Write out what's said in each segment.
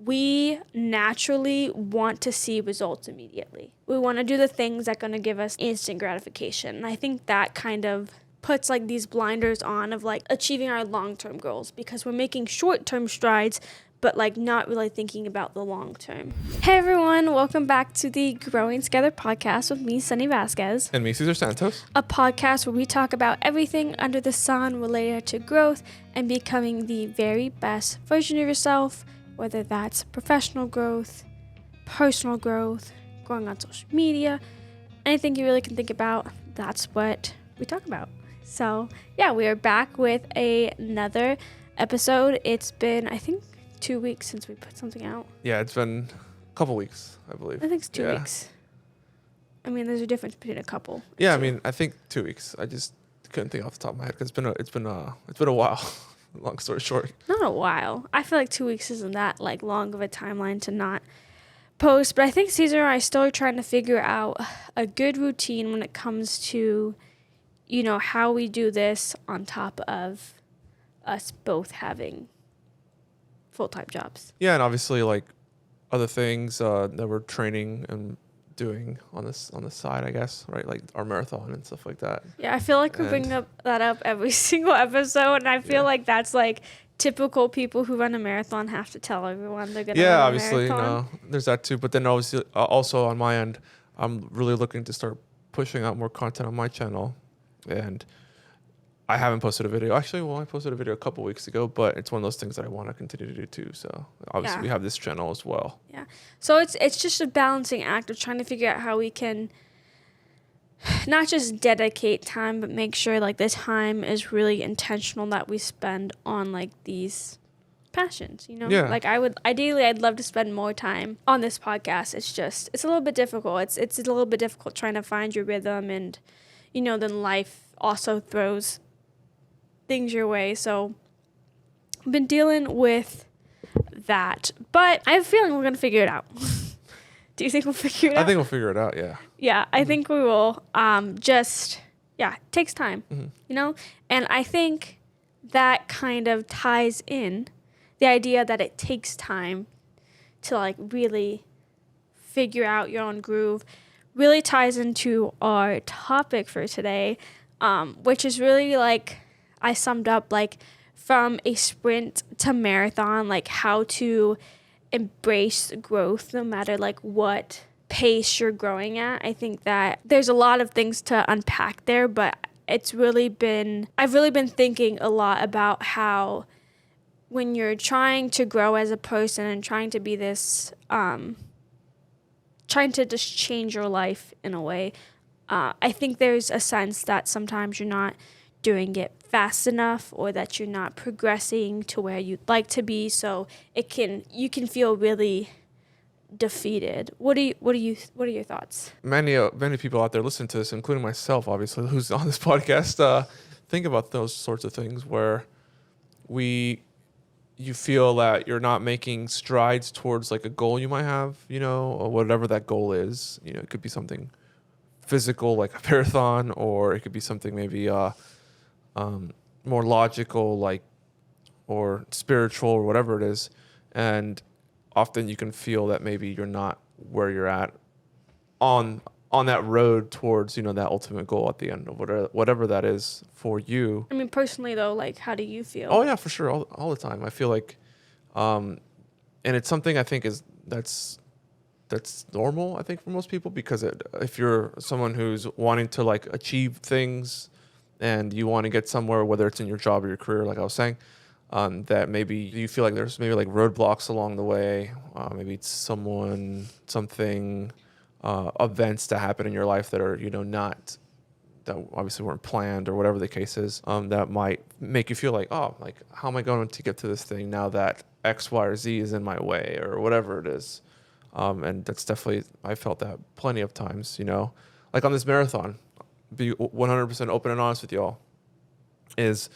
we naturally want to see results immediately. We want to do the things that are going to give us instant gratification. And I think that kind of puts like these blinders on of like achieving our long-term goals, because we're making short-term strides but like not really thinking about the long term. Hey everyone, welcome back to the Growing Together podcast with me, Sonny Vasquez. And me, Cesar Santos. A podcast where we talk about everything under the sun related to growth and becoming the very best version of yourself, whether that's professional growth, personal growth, growing on social media, anything you really can think about, that's what we talk about. So yeah, we are back with another episode. It's been, I think, 2 weeks since we put something out. Yeah, it's been a couple weeks, I believe. I think it's 2 weeks. I mean, there's a difference between a couple. Yeah, I mean, I think 2 weeks. I just couldn't think off the top of my head because it's been a while. Long story short. Not a while. I feel like 2 weeks isn't that like long of a timeline to not post, but I think Cesar and I still are trying to figure out a good routine when it comes to, you know, how we do this on top of us both having full-time jobs. Yeah, and obviously like other things that we're training and doing on the side, I guess, right? Like our marathon and stuff like that. Yeah, I feel like we bring that up every single episode, and I feel like that's like typical people who run a marathon have to tell everyone they're gonna run a obviously, marathon. There's that too. But then obviously also on my end, I'm really looking to start pushing out more content on my channel, and I haven't posted a video. Actually, well, I posted a video a couple weeks ago, but it's one of those things that I want to continue to do too. So obviously we have this channel as well. Yeah. So it's just a balancing act of trying to figure out how we can not just dedicate time, but make sure like the time is really intentional that we spend on like these passions, you know? Yeah. Like I'd love to spend more time on this podcast. It's a little bit difficult. It's a little bit difficult trying to find your rhythm, and, you know, then life also throws things your way. So I've been dealing with that, but I have a feeling we're going to figure it out. Do you think we'll figure it out? I think we'll figure it out. Yeah. Yeah, I think we will. It takes time, you know? And I think that kind of ties in the idea that it takes time to like really figure out your own groove, really ties into our topic for today, which is really like, I summed up like from a sprint to marathon, like how to embrace growth no matter like what pace you're growing at. I think that there's a lot of things to unpack there, but I've really been thinking a lot about how when you're trying to grow as a person and trying to be this, trying to just change your life in a way, I think there's a sense that sometimes you're not doing it fast enough, or that you're not progressing to where you'd like to be, so you can feel really defeated. What are your thoughts? Many people out there listening to this, including myself, obviously, who's on this podcast, think about those sorts of things where you feel that you're not making strides towards like a goal you might have, you know, or whatever that goal is. You know, it could be something physical like a marathon, or it could be something maybe more logical, like, or spiritual, or whatever it is. And often you can feel that maybe you're not where you're at on that road towards, you know, that ultimate goal at the end of whatever that is for you. I mean, personally though, like, how do you feel? Oh yeah, for sure. All the time. I feel like, and it's something I think that's normal, I think, for most people, because if you're someone who's wanting to like achieve things and you want to get somewhere, whether it's in your job or your career, like I was saying, that maybe you feel like there's maybe like roadblocks along the way, maybe it's something, events that happen in your life that are, you know, that obviously weren't planned, or whatever the case is, that might make you feel like, oh, like, how am I going to get to this thing now that X, Y, or Z is in my way, or whatever it is. And that's definitely, I felt that plenty of times, you know, like on this marathon. Be 100% open and honest with y'all, is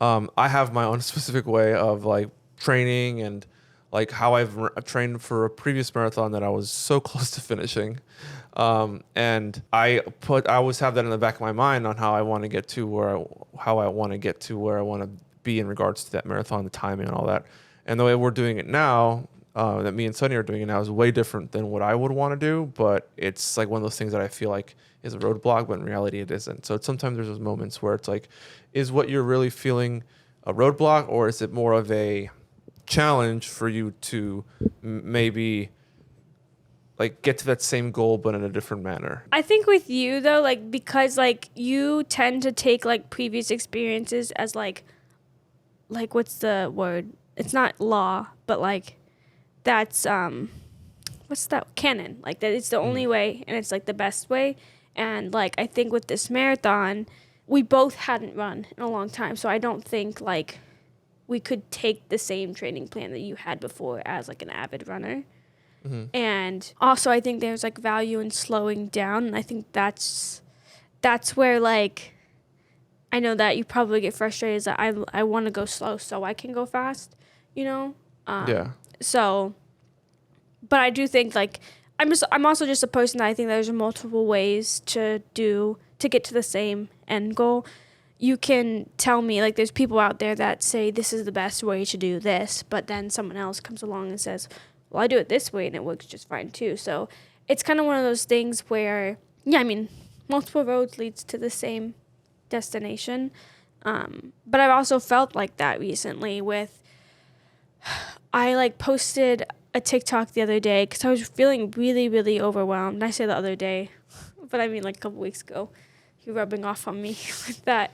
I have my own specific way of like training, and like how I've trained for a previous marathon that I was so close to finishing. And I always have that in the back of my mind on how I want to get to where I want to be in regards to that marathon, the timing and all that. And the way we're doing it now, that me and Sonny are doing now is way different than what I would want to do, but it's like one of those things that I feel like is a roadblock, but in reality it isn't. So sometimes there's those moments where it's like, is what you're really feeling a roadblock, or is it more of a challenge for you to maybe like get to that same goal but in a different manner? I think with you though, like, because like you tend to take like previous experiences as like what's the word? It's not law, but like that's what's that, canon? Like that it's the only way and it's like the best way. And like I think with this marathon, we both hadn't run in a long time, so I don't think like we could take the same training plan that you had before as like an avid runner. And also I think there's like value in slowing down, and I think that's where like I know that you probably get frustrated is that I want to go slow so I can go fast, you know? Yeah. So, but I do think like I'm also just a person that I think there's multiple ways to get to the same end goal. You can tell me like there's people out there that say this is the best way to do this, but then someone else comes along and says, well, I do it this way and it works just fine too. So it's kind of one of those things where, yeah, I mean, multiple roads leads to the same destination. But I've also felt like that recently with, I like posted a TikTok the other day because I was feeling really, really overwhelmed. I say the other day, but I mean like a couple weeks ago. You're rubbing off on me with that.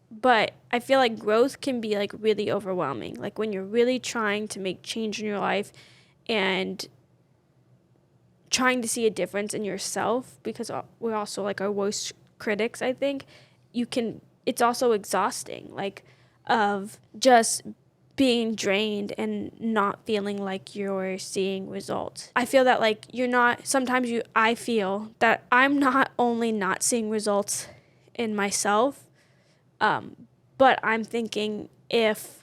But I feel like growth can be like really overwhelming. Like when you're really trying to make change in your life and trying to see a difference in yourself, because we're also like our worst critics, I think, it's also exhausting, like of just being drained and not feeling like you're seeing results. I feel that like I feel that I'm not only not seeing results in myself, but I'm thinking if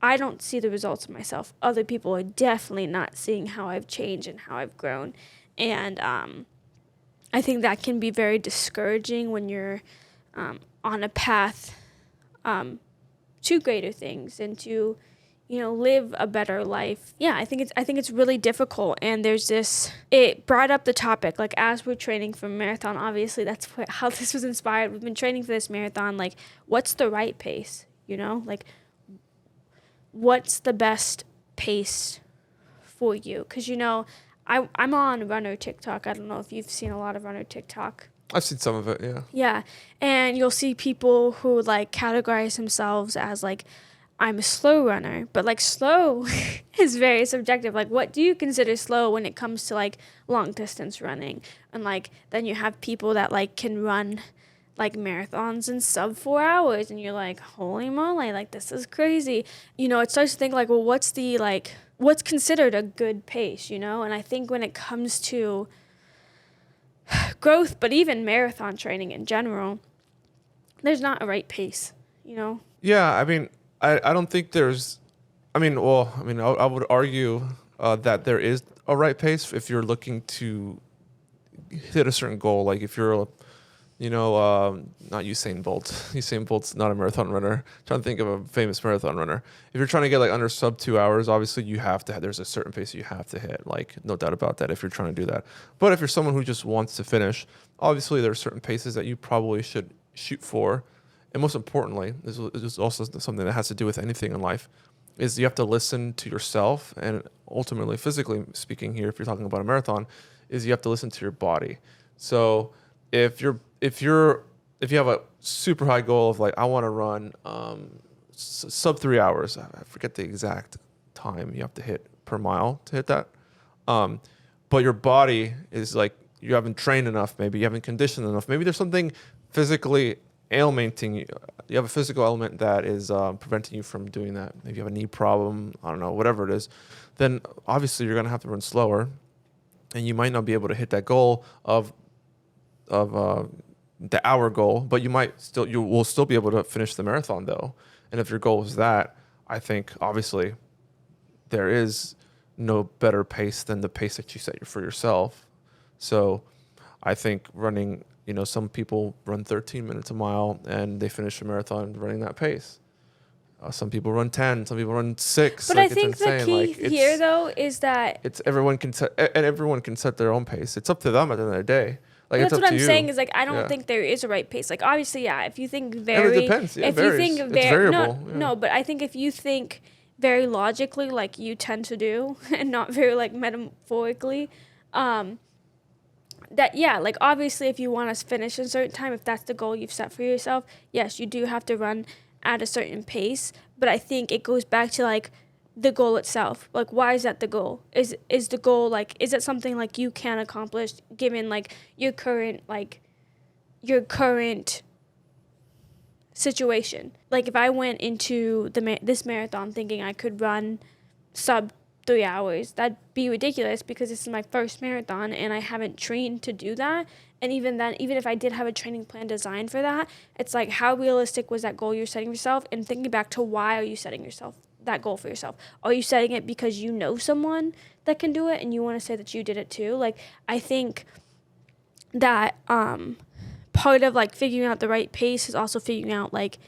I don't see the results of myself, other people are definitely not seeing how I've changed and how I've grown. And I think that can be very discouraging when you're on a path to greater things and to, live a better life. Yeah, I think it's really difficult. And it brought up the topic, like as we're training for a marathon, obviously that's how this was inspired. We've been training for this marathon, like what's the right pace, like what's the best pace for you? Because, I'm on runner TikTok. I don't know if you've seen a lot of runner TikTok. I've seen some of it, yeah. Yeah, and you'll see people who like categorize themselves as like, I'm a slow runner, but like slow is very subjective. Like what do you consider slow when it comes to like long distance running? And like then you have people that like can run like marathons in sub 4 hours and you're like, holy moly, like this is crazy. It starts to think like, well, what's considered a good pace, And I think when it comes to growth, but even marathon training in general, there's not a right pace, Yeah, I mean, I don't think there's, I would argue that there is a right pace if you're looking to hit a certain goal. Like if you're, not Usain Bolt. Usain Bolt's not a marathon runner. I'm trying to think of a famous marathon runner. If you're trying to get like under sub 2 hours, obviously there's a certain pace you have to hit. Like no doubt about that if you're trying to do that. But if you're someone who just wants to finish, obviously there are certain paces that you probably should shoot for. And most importantly, this is also something that has to do with anything in life, is you have to listen to yourself, and ultimately, physically speaking here, if you're talking about a marathon, is you have to listen to your body. So if you have a super high goal of like, I want to run sub 3 hours, I forget the exact time you have to hit per mile to hit that. But your body is like, you haven't trained enough, maybe you haven't conditioned enough, maybe there's something physically ailmenting you. You have a physical ailment that is preventing you from doing that. Maybe you have a knee problem, I don't know, whatever it is. Then obviously you're going to have to run slower, and you might not be able to hit that goal of the hour goal, but you will still be able to finish the marathon though. And if your goal is that, I think obviously there is no better pace than the pace that you set for yourself. So I think running, some people run 13 minutes a mile and they finish a marathon running that pace. Some people run 10, some people run 6. But like, I think it's insane. the key like, here, though, is that it's everyone can set, and everyone can set their own pace. It's up to them at the end of the day. Like, that's it's up what to I'm you. saying is like I don't Yeah. think there is a right pace. Like obviously, yeah, if you think And it very, depends. Yeah, it if you varies. think It's very, variable. no, but I think if you think very logically, like you tend to do, and not very like metaphorically, that yeah, like obviously, if you want to finish in a certain time, if that's the goal you've set for yourself, yes, you do have to run at a certain pace. But I think it goes back to like the goal itself. Like, why is that the goal? Is the goal like, is it something like you can accomplish given like your current situation? Like if I went into this marathon thinking I could run sub 3 hours, that'd be ridiculous because this is my first marathon and I haven't trained to do that. And even then, even if I did have a training plan designed for that, it's like, how realistic was that goal you're setting yourself? And thinking back to, why are you setting yourself that goal for yourself? Are you setting it because you know someone that can do it and you want to say that you did it too? Like, I think that part of like figuring out the right pace is also figuring out like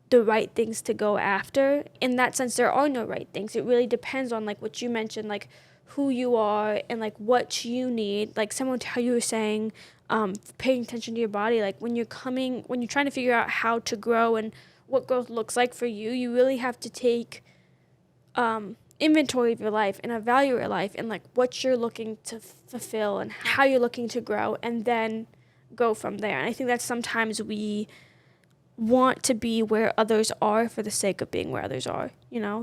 the right things to go after. In that sense, there are no right things. It really depends on like what you mentioned, like who you are and like what you need. Like similar to how you were saying, paying attention to your body. Like when you're trying to figure out how to grow and what growth looks like for you, you really have to take inventory of your life and evaluate your life and like what you're looking to fulfill and how you're looking to grow, and then go from there. And I think that sometimes we want to be where others are for the sake of being where others are,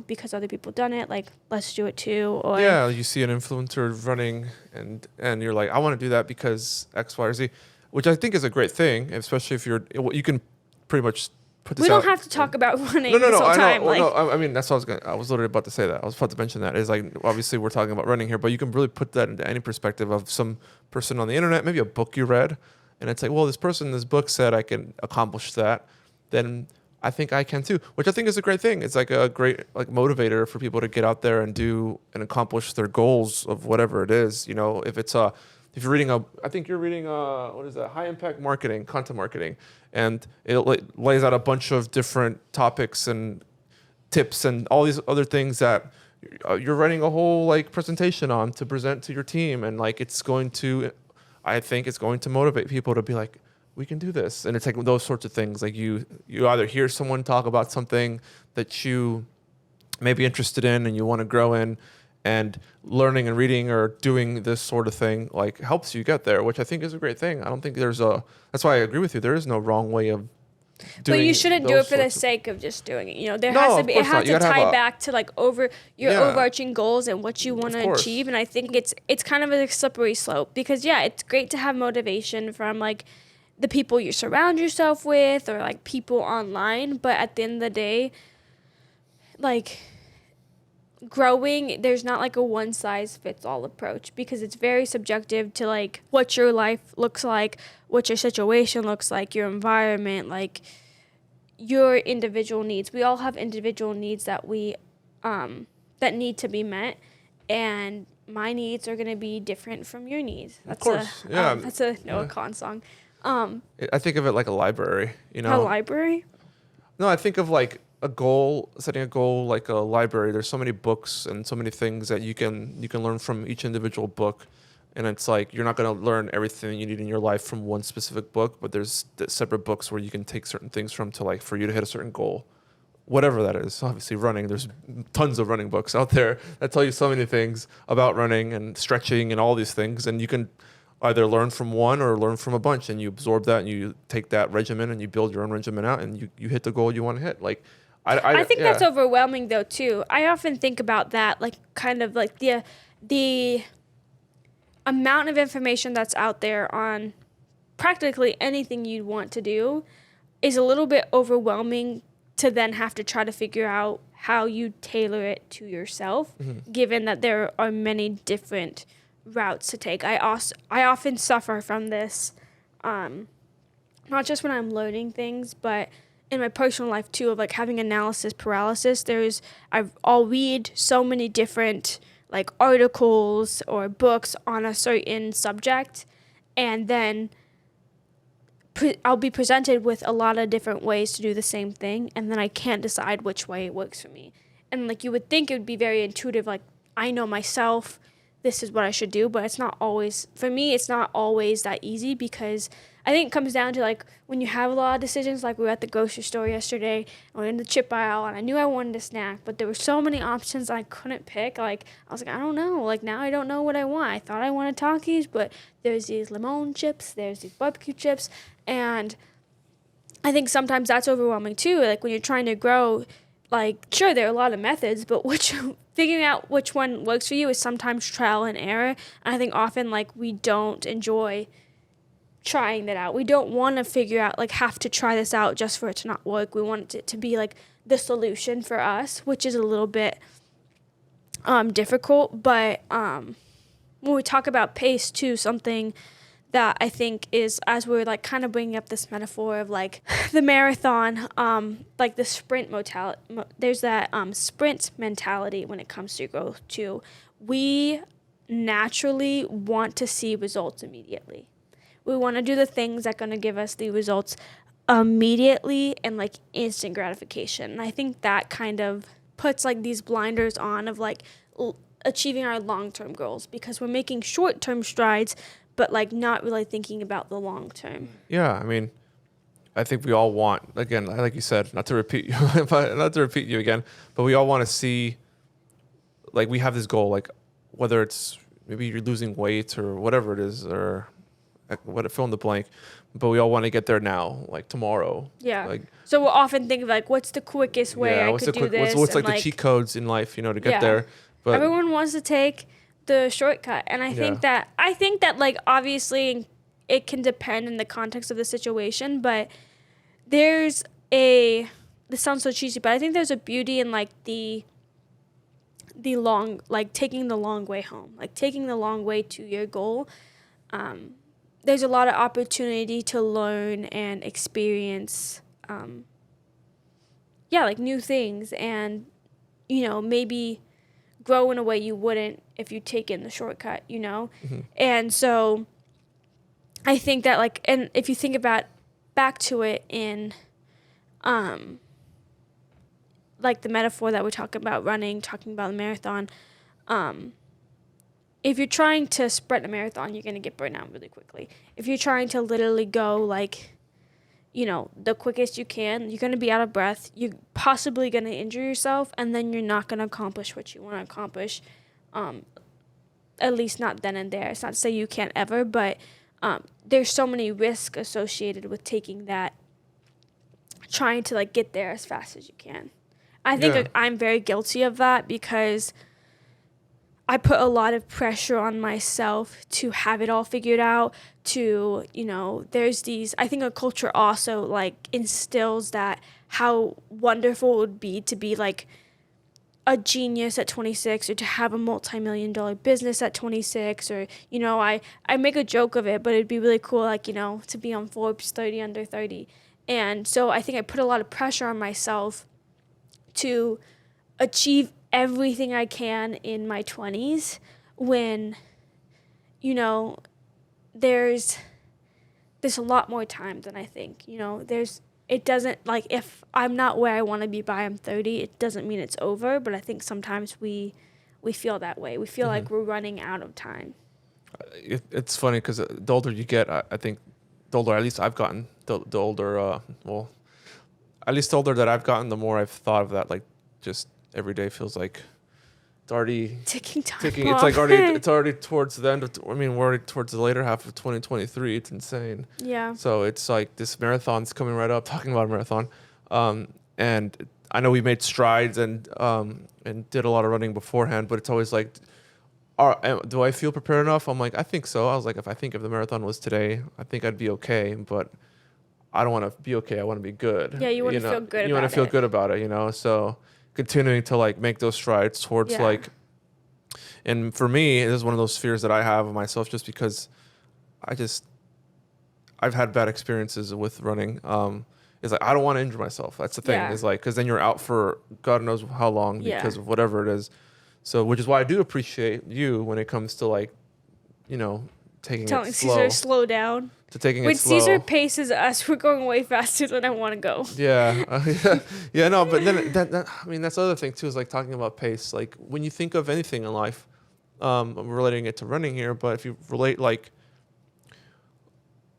because other people done it, like let's do it too. Or Yeah, you see an influencer running and you're like, I want to do that because X, Y, or Z, which I think is a great thing, especially if you can pretty much put this we don't out have to talk about running no, this whole I time. know. Like, No, I mean, that's what I was literally about to say that. I was about to mention that. Is like, obviously we're talking about running here, but you can really put that into any perspective of some person on the internet, maybe a book you read, and it's like, well, this person in this book said I can accomplish that, then I think I can too, which I think is a great thing. It's like a great like motivator for people to get out there and do and accomplish their goals of whatever it is. If you're reading I think you're reading what is that? High impact marketing, content marketing, and it lays out a bunch of different topics and tips and all these other things that you're writing a whole like presentation on to present to your team, and like I think it's going to motivate people to be like, we can do this. And it's like those sorts of things. Like you either hear someone talk about something that you may be interested in and you want to grow in, and learning and reading or doing this sort of thing like helps you get there, which I think is a great thing. I don't think that's why I agree with you. There is no wrong way of doing. But you shouldn't do it for the sake of just doing it. There has to be, it has to tie back to like overarching goals and what you want to achieve. And I think it's kind of a slippery slope because it's great to have motivation from like the people you surround yourself with or like people online. But at the end of the day, like growing, there's not like a one size fits all approach because it's very subjective to like what your life looks like, what your situation looks like, your environment, like your individual needs. We all have individual needs that we that need to be met, and my needs are going to be different from your needs. That's of course. that's a Noah Kahn song. I think of it like a library, A library? No, I think of like setting a goal like a library. There's so many books and so many things that you can learn from each individual book. And it's like, you're not going to learn everything you need in your life from one specific book, but there's separate books where you can take certain things from to like, for you to hit a certain goal, whatever that is. Obviously running, there's tons of running books out there that tell you so many things about running and stretching and all these things. And you can either learn from one or learn from a bunch, and you absorb that and you take that regimen and you build your own regimen out and you hit the goal you want to hit. Like, I think that's overwhelming though too. I often think about that, like kind of like the amount of information that's out there on practically anything you'd want to do is a little bit overwhelming to then have to try to figure out how you tailor it to yourself, given that there are many different routes to take. I often suffer from this, not just when I'm learning things, but in my personal life too, of like having analysis paralysis. I'll read so many different like articles or books on a certain subject, and then I'll be presented with a lot of different ways to do the same thing, and then I can't decide which way it works for me. And like you would think it would be very intuitive, like I know myself, this is what I should do, but it's not always, for me, it's not always that easy, because I think it comes down to like when you have a lot of decisions, like we were at the grocery store yesterday, and we are in the chip aisle, and I knew I wanted a snack, but there were so many options I couldn't pick. Like I was like, I don't know, like now I don't know what I want. I thought I wanted Takis, but there's these lemon chips, there's these barbecue chips, and I think sometimes that's overwhelming too. Like when you're trying to grow, like sure there are a lot of methods, but figuring out which one works for you is sometimes trial and error. And I think often like we don't enjoy trying that out. We don't want to figure out, like, have to try this out just for it to not work. We want it to be like the solution for us, which is a little bit difficult. But when we talk about pace too, something that I think is, as we're like kind of bringing up this metaphor of like the marathon, like the sprint mentality, there's that sprint mentality when it comes to growth too. We naturally want to see results immediately. We want to do the things that are going to give us the results immediately and like instant gratification. And I think that kind of puts like these blinders on of like achieving our long-term goals, because we're making short-term strides, but like not really thinking about the long term. Yeah, I mean, I think we all want, again, like you said, not to repeat you again, but we all want to see, like we have this goal, like whether it's maybe you're losing weight or whatever it is, or fill in the blank, but we all want to get there now, like tomorrow. Yeah. Like, so we'll often think of like, what's the quickest way I could do this? What's like the cheat codes in life, to get there. But everyone wants to take the shortcut, and I think that like obviously it can depend in the context of the situation, but this sounds so cheesy, but I think there's a beauty in like the long, like taking the long way home, like taking the long way to your goal. There's a lot of opportunity to learn and experience like new things, and maybe grow in a way you wouldn't if you take in the shortcut, Mm-hmm. And so I think that like, and if you think about back to it in like the metaphor that we're talking about running, talking about the marathon, if you're trying to sprint a marathon, you're going to get burnt out really quickly. If you're trying to literally go like, the quickest you can, you're going to be out of breath. You're possibly going to injure yourself, and then you're not going to accomplish what you want to accomplish, at least not then and there. It's not to say you can't ever, but there's so many risks associated with taking that, trying to like get there as fast as you can. I think I'm very guilty of that, because I put a lot of pressure on myself to have it all figured out, to, there's these, I think a culture also like instills that how wonderful it would be to be like a genius at 26, or to have a multi-million-dollar business at 26, or, I make a joke of it, but it'd be really cool, like, to be on Forbes 30 under 30. And so I think I put a lot of pressure on myself to achieve everything I can in my 20s, when, there's a lot more time than I think. It doesn't, like, if I'm not where I want to be by I'm 30, it doesn't mean it's over, but I think sometimes we feel that way. We feel like we're running out of time. It's funny, because the older you get, I think the older, at least I've gotten, the older, at least the older that I've gotten, the more I've thought of that, like, just every day feels like it's already ticking time. It's like it's already towards the end of, we're already towards the later half of 2023. It's insane. Yeah. So it's like this marathon's coming right up, talking about a marathon. And I know we made strides and did a lot of running beforehand, but it's always like, do I feel prepared enough? I'm like, I think so. I was like, if the marathon was today, I think I'd be okay, but I don't want to be okay. I want to be good. Yeah, you want to feel good about it. You want to feel good about it, so continuing to like make those strides towards like, and for me, this is one of those fears that I have of myself, just because I've had bad experiences with running. It's like, I don't want to injure myself. That's the thing. It's like, because then you're out for God knows how long because of whatever it is. So, which is why I do appreciate you when it comes to like, taking telling it slow Cesar slow down. to taking When it slow. Cesar paces us, we're going way faster than I want to go. Yeah, no, but then that I mean that's the other thing too is like talking about pace. Like when you think of anything in life, I'm relating it to running here, but if you relate like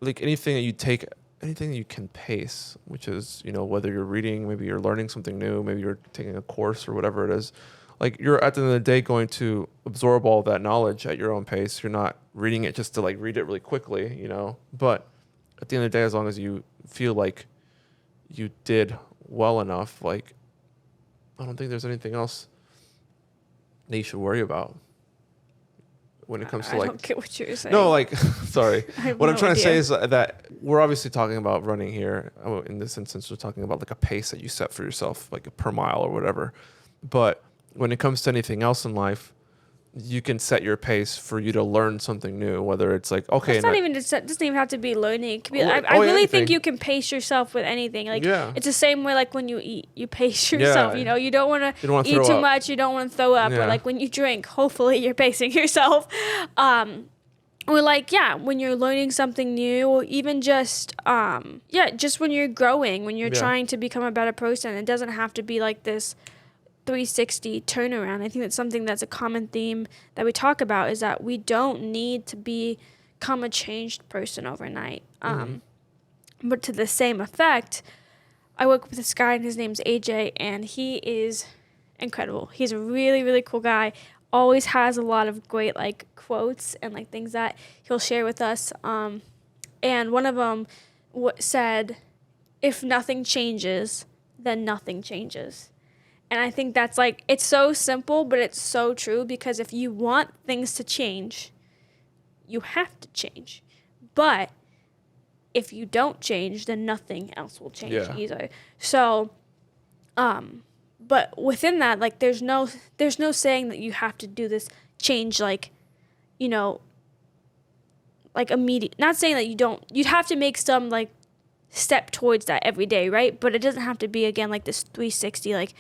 anything that you take, anything that you can pace, which is, you know, whether you're reading, maybe you're learning something new, maybe you're taking a course or whatever it is, like you're at the end of the day going to absorb all of that knowledge at your own pace. You're not reading it just to like read it really quickly, you know, but at the end of the day, as long as you feel like you did well enough, like I don't think there's anything else that you should worry about when it comes to like. I don't get what you're saying. No, like, sorry. What I'm trying to say is that we're obviously talking about running here. In this instance, we're talking about like a pace that you set for yourself, like per mile or whatever. But when it comes to anything else in life, you can set your pace for you to learn something new, whether it's like, okay. It's not even, it doesn't even have to be learning. It could be, I really anything. think you can pace yourself with anything. Like, Yeah. it's the same way like when you eat, you pace yourself, Yeah. you know, you don't want to throw eat too up. much, you don't want to throw up, Yeah. or like when you drink, hopefully you're pacing yourself. Or like, yeah, when you're learning something new, or even just, just when you're growing, when you're trying to become a better person, it doesn't have to be like this 360 turnaround. I think that's something that's a common theme that we talk about, is that we don't need to become a changed person overnight. But to the same effect, I work with this guy and his name's AJ, and he is incredible. He's a really, really cool guy. Always has a lot of great like quotes and like things that he'll share with us. And one of them said, "If nothing changes, then nothing changes." And I think that's like, it's so simple, but it's so true, because if you want things to change, you have to change. But if you don't change, then nothing else will change either. So, but within that, like, there's no saying that you have to do this change, like, you know, like immediate. Not saying that you'd have to make some like step towards that every day, right? But it doesn't have to be, again, like this 360, like,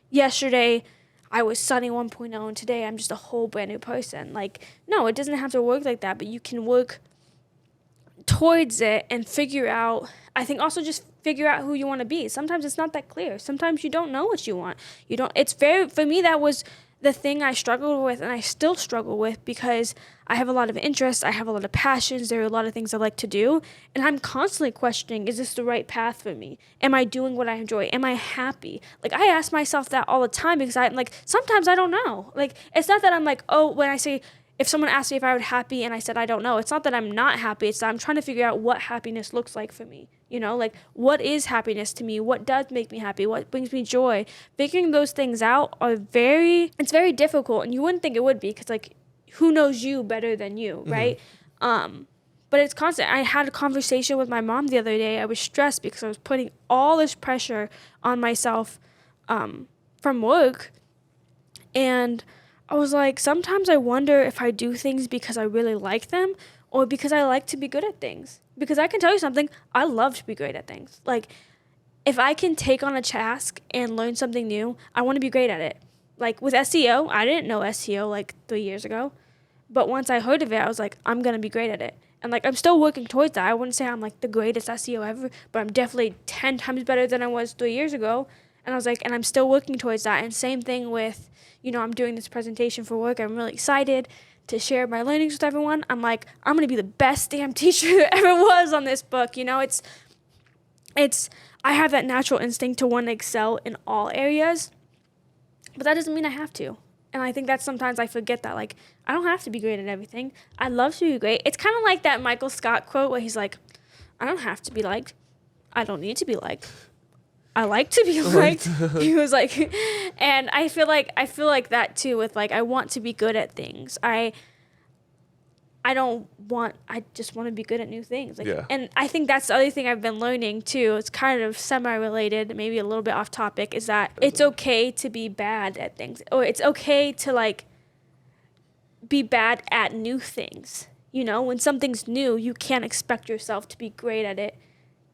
yesterday I was Sonny 1.0 and today I'm just a whole brand new person. Like, no, it doesn't have to work like that, but you can work towards it and figure out, I think also just figure out who you want to be. Sometimes it's not that clear. Sometimes you don't know what you want. For me, that was the thing I struggled with, and I still struggle with, because I have a lot of interests, I have a lot of passions, there are a lot of things I like to do, and I'm constantly questioning, is this the right path for me? Am I doing what I enjoy? Am I happy? Like, I ask myself that all the time, because I'm like, sometimes I don't know. Like, it's not that I'm like, oh, when I say, if someone asked me if I was happy and I said I don't know, it's not that I'm not happy, it's that I'm trying to figure out what happiness looks like for me. You know, like, what is happiness to me? What does make me happy? What brings me joy? Figuring those things out it's very difficult, and you wouldn't think it would be, because, like, who knows you better than you, right? But it's constant. I had a conversation with my mom the other day. I was stressed because I was putting all this pressure on myself from work, and I was like, sometimes I wonder if I do things because I really like them, or because I like to be good at things. Because I can tell you something, I love to be great at things. Like, if I can take on a task and learn something new, I want to be great at it. Like, with SEO, I didn't know SEO like 3 years ago. But once I heard of it, I was like, I'm going to be great at it. And, like, I'm still working towards that. I wouldn't say I'm, like, the greatest SEO ever, but I'm definitely 10 times better than I was 3 years ago. And I was like, and I'm still working towards that. And same thing with, you know, I'm doing this presentation for work. I'm really excited to share my learnings with everyone. I'm like, I'm going to be the best damn teacher there ever was on this book. You know, it's I have that natural instinct to want to excel in all areas, but that doesn't mean I have to. And I think that sometimes I forget that, like, I don't have to be great at everything. I love to be great. It's kind of like that Michael Scott quote where he's like, I don't have to be liked. I don't need to be liked. I like to be liked. He was like, and I feel like that too with, like, I want to be good at things. I just want to be good at new things. Like, and I think that's the other thing I've been learning too. It's kind of semi-related, maybe a little bit off topic, is that it's okay to be bad at things, or it's okay to, like, be bad at new things. You know, when something's new, you can't expect yourself to be great at it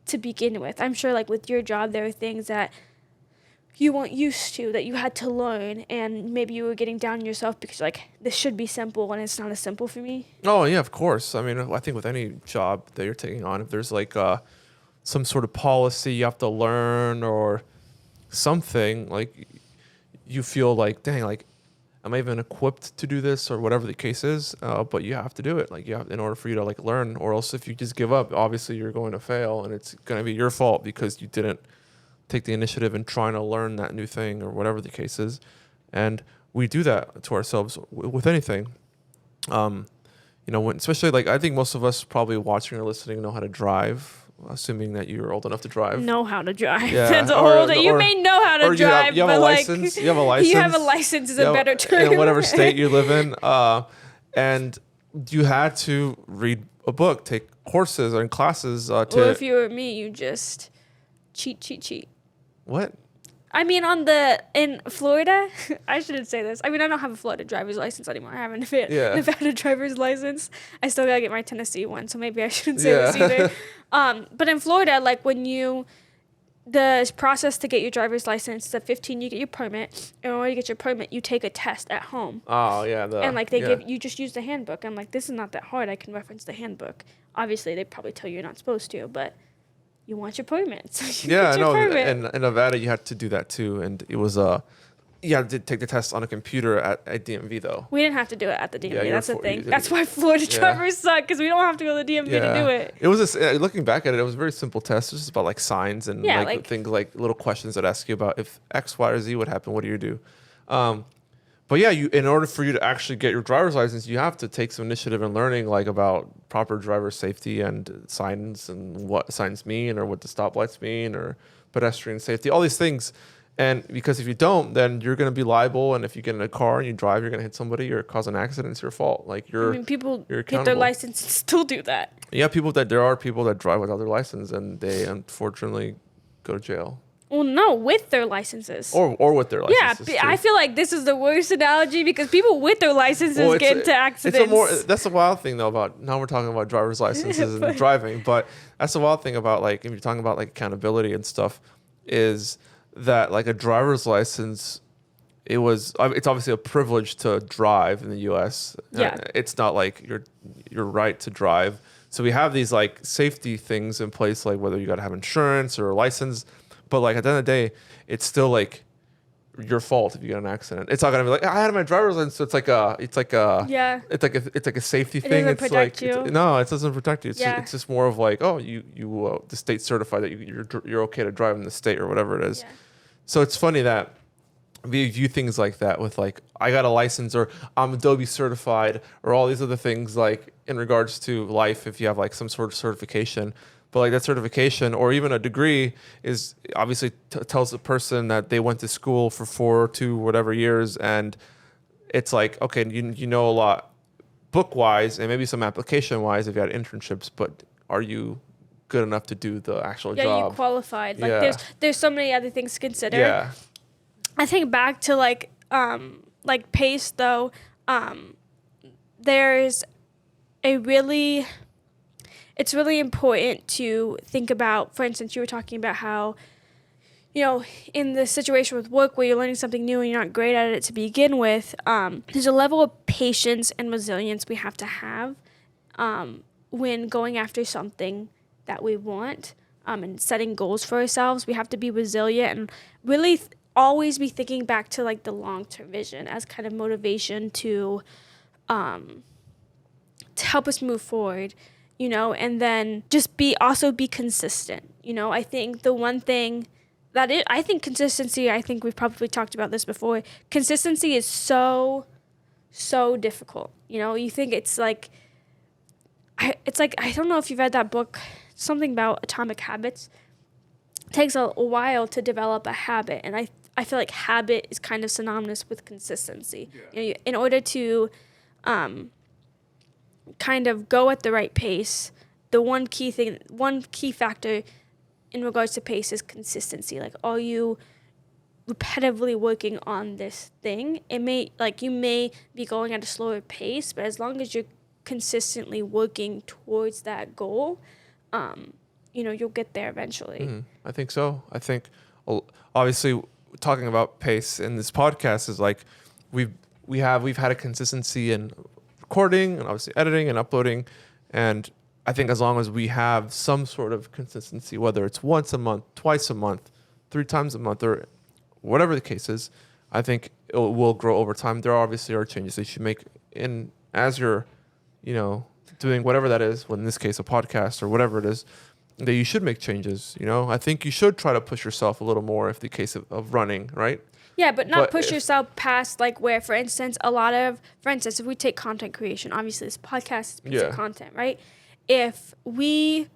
to begin with. I'm sure, like, with your job, there are things that you weren't used to, that you had to learn, and maybe you were getting down on yourself because like, this should be simple and it's not as simple for me? Oh yeah, of course. I mean, I think with any job that you're taking on, if there's like some sort of policy you have to learn or something, like you feel like, dang, like, am I even equipped to do this or whatever the case is? But you have to do it. Like you have, in order for you to like learn, or else if you just give up, obviously you're going to fail, and it's going to be your fault because you didn't take the initiative in trying to learn that new thing or whatever the case is. And we do that to ourselves with anything. Especially like, I think most of us probably watching or listening know how to drive, assuming that you're old enough to drive. Know how to drive. Yeah. That's old. You may know how to drive, you have but a license. You have a license. You have a license is a better term. In whatever state you live in. And you had to read a book, take courses and classes. Or if you were me, you just cheat. What? I mean, in Florida, I shouldn't say this. I mean, I don't have a Florida driver's license anymore. I have a Nevada driver's license. I still gotta get my Tennessee one, so maybe I shouldn't say this either. But in Florida, like the process to get your driver's license, at 15, you get your permit. And when you get your permit, you take a test at home. Oh, yeah. And like you just use the handbook. I'm like, this is not that hard. I can reference the handbook. Obviously, they probably tell you you're not supposed to, but you want your permit. So you get your permit. And in Nevada, you had to do that too. And it was, you had to take the test on a computer at DMV though. We didn't have to do it at the DMV. Yeah, that's the thing. That's why Florida drivers suck, because we don't have to go to the DMV to do it. It was looking back at it, it was a very simple test. It was just about like signs and like things like little questions that ask you about if X, Y, or Z would happen, what do you do? But yeah, in order for you to actually get your driver's license, you have to take some initiative in learning like about proper driver safety and signs and what signs mean or what the stoplights mean or pedestrian safety, all these things. And because if you don't, then you're going to be liable. And if you get in a car and you drive, you're going to hit somebody or cause an accident. It's your fault. Like people get their license and still do that. Yeah, there are people that drive without their license and they unfortunately go to jail. Well, no, with their licenses. Or with their licenses. Yeah, I feel like this is the worst analogy because people with their licenses get into accidents. That's a wild thing though about, now we're talking about driver's licenses and driving, but that's a wild thing about like, if you're talking about like accountability and stuff, is that like a driver's license, it's obviously a privilege to drive in the US. Yeah. It's not like your right to drive. So we have these like safety things in place, like whether you got to have insurance or a license. But like at the end of the day, it's still like your fault if you get an accident. It's not gonna be like, I had my driver's license. So it's like a safety thing. It doesn't protect you. No, it doesn't protect you. It's just more of like, oh, the state certified that you're okay to drive in the state or whatever it is. Yeah. So it's funny that we view things like that with like, I got a license or I'm Adobe certified or all these other things like in regards to life. If you have like some sort of certification. But like that certification or even a degree is obviously tells the person that they went to school for 4 to whatever years, and it's like, okay, you know a lot book wise and maybe some application wise if you had internships, but are you good enough to do the actual job? Yeah, you qualified. Like there's so many other things to consider. Yeah. I think back to like pace though, there's it's really important to think about, for instance, you were talking about how, in the situation with work where you're learning something new and you're not great at it to begin with, there's a level of patience and resilience we have to have when going after something that we want and setting goals for ourselves. We have to be resilient and really always be thinking back to like the long-term vision as kind of motivation to help us move forward. And then just be consistent. I think the one thing I think consistency, I think we've probably talked about this before. Consistency is so, so difficult. You think it's like, I don't know if you've read that book, something about atomic habits. It takes a while to develop a habit. And I feel like habit is kind of synonymous with consistency. Yeah. In order to, kind of go at the right pace, the one key factor in regards to pace is consistency. Like, are you repetitively working on this thing? You may be going at a slower pace, but as long as you're consistently working towards that goal, you'll get there eventually. I think so. I think obviously talking about pace in this podcast is like we've had a consistency in recording and obviously editing and uploading, and I think as long as we have some sort of consistency, whether it's once a month, twice a month, 3 times a month, or whatever the case is, I think it will grow over time. There obviously are changes that you should make in as you're, doing whatever that is. Well, in this case, a podcast or whatever it is, that you should make changes. I think you should try to push yourself a little more if the case of running, right? Yeah, but not push yourself past like where, for instance, if we take content creation, obviously this podcast is a piece of content, right? If we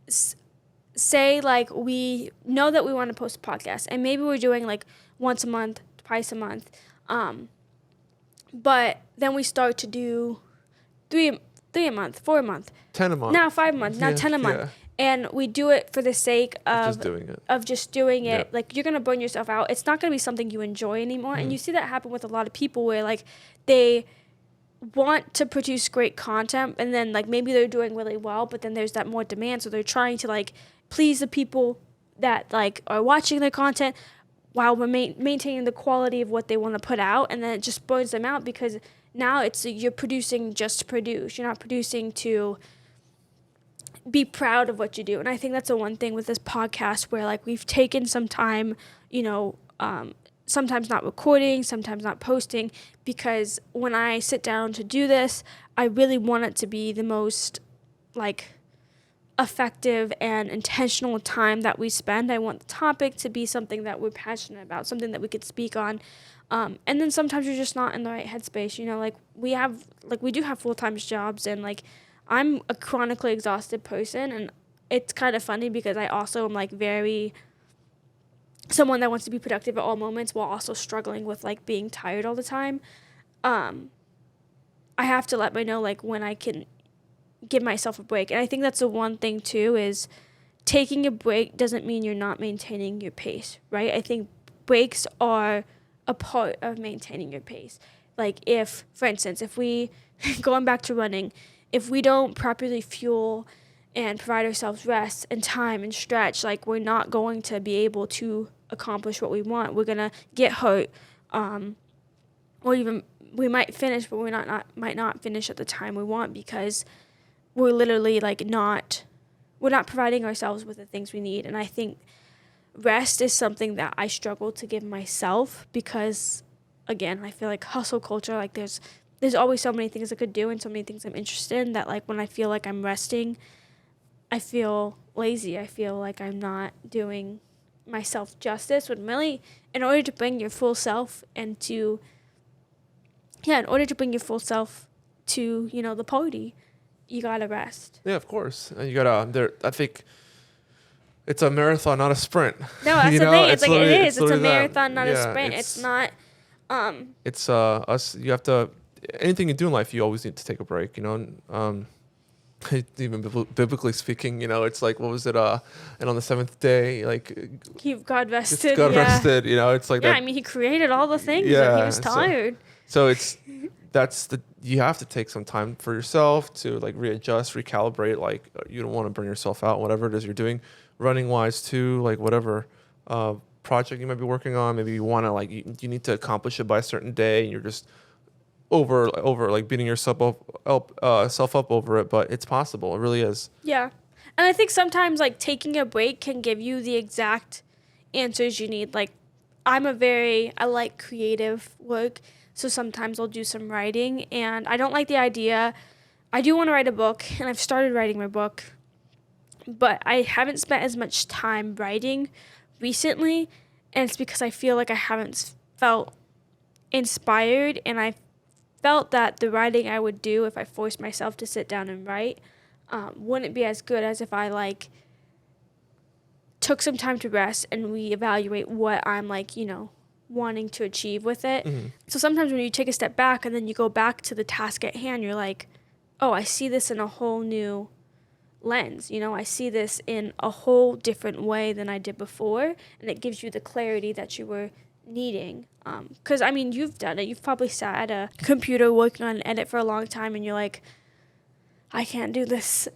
say like we know that we want to post a podcast and maybe we're doing like once a month, twice a month, but then we start to do 3 a month, 4 a month, 10 a month, now 5 a month, now 10 a month. And we do it for the sake of just doing it. Yep. Like, you're going to burn yourself out. It's not going to be something you enjoy anymore. And you see that happen with a lot of people where, like, they want to produce great content and then, like, maybe they're doing really well, but then there's that more demand. So they're trying to, like, please the people that, like, are watching their content while we're maintaining the quality of what they want to put out. And then it just burns them out because now you're producing just to produce. You're not producing to be proud of what you do. And I think that's the one thing with this podcast where like we've taken some time, sometimes not recording, sometimes not posting, because when I sit down to do this, I really want it to be the most like effective and intentional time that we spend. I want the topic to be something that we're passionate about, something that we could speak on. And then sometimes you're just not in the right headspace, like we do have full-time jobs, and like I'm a chronically exhausted person, and it's kind of funny because I also am like someone that wants to be productive at all moments while also struggling with like being tired all the time. I have to let me know like when I can give myself a break. And I think that's the one thing too, is taking a break doesn't mean you're not maintaining your pace, right? I think breaks are a part of maintaining your pace. Like if, for instance, if we, going back to running, if we don't properly fuel and provide ourselves rest and time and stretch, like we're not going to be able to accomplish what we want. We're going to get hurt, or even we might finish, but we might not finish at the time we want because we're literally like we're not providing ourselves with the things we need. And I think rest is something that I struggle to give myself because, again, I feel like hustle culture, like there's always so many things I could do and so many things I'm interested in that like when I feel like I'm resting, I feel lazy. I feel like I'm not doing myself justice, when really in order to bring your full self to the party, you gotta rest. Yeah, of course. And you gotta, I think it's a marathon, not a sprint. No, that's the thing. It's like it is. It's a marathon, not a Yeah, sprint. It's not. It's us. You have to. Anything you do in life, you always need to take a break. Even biblically speaking, it's like, what was it? And on the 7th day, like God rested. God rested. It's like yeah. that. I mean, he created all the things. Yeah, and he was tired. So you have to take some time for yourself to like readjust, recalibrate. Like you don't want to burn yourself out, whatever it is you're doing, running wise too. Like whatever project you might be working on, maybe you want to like you need to accomplish it by a certain day, and you're just over like beating yourself up over it, but it's possible. It really is. Yeah. And I think sometimes like taking a break can give you the exact answers you need. Like I like creative work, so sometimes I'll do some writing, and I don't like the idea. I do want to write a book, and I've started writing my book, but I haven't spent as much time writing recently, and it's because I feel like I haven't felt inspired, and I felt that the writing I would do if I forced myself to sit down and write wouldn't be as good as if I like took some time to rest and reevaluate what I'm like, wanting to achieve with it. Mm-hmm. So sometimes when you take a step back and then you go back to the task at hand, you're like, oh, I see this in a whole new lens. I see this in a whole different way than I did before, and it gives you the clarity that you were needing. Because I mean, you've done it. You've probably sat at a computer working on an edit for a long time, and you're like, I can't do this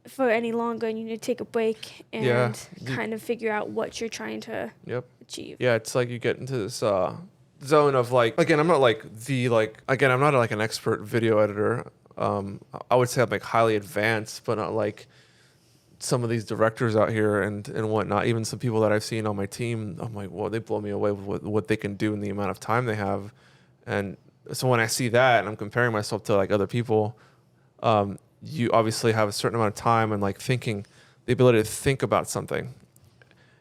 for any longer, and you need to take a break and kind of figure out what you're trying to achieve. Yeah, it's like you get into this zone of like, again, I'm not like I'm not like an expert video editor. I would say I'm like highly advanced, but not like some of these directors out here and whatnot. Even some people that I've seen on my team, I'm like, well, they blow me away with what they can do in the amount of time they have. And so when I see that and I'm comparing myself to like other people, you obviously have a certain amount of time and like thinking, the ability to think about something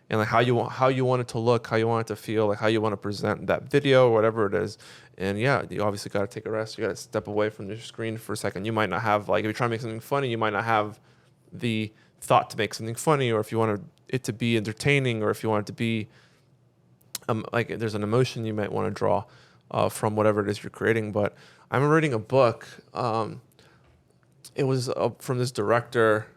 and like how you want it to look, how you want it to feel, like how you want to present that video or whatever it is. And yeah, you obviously got to take a rest. You got to step away from your screen for a second. You might not have, like, if you're trying to make something funny, you might not have the thought to make something funny, or if you want it to be entertaining, or if you want it to be like there's an emotion you might want to draw from whatever it is you're creating. But I'm reading a book. It was from this director.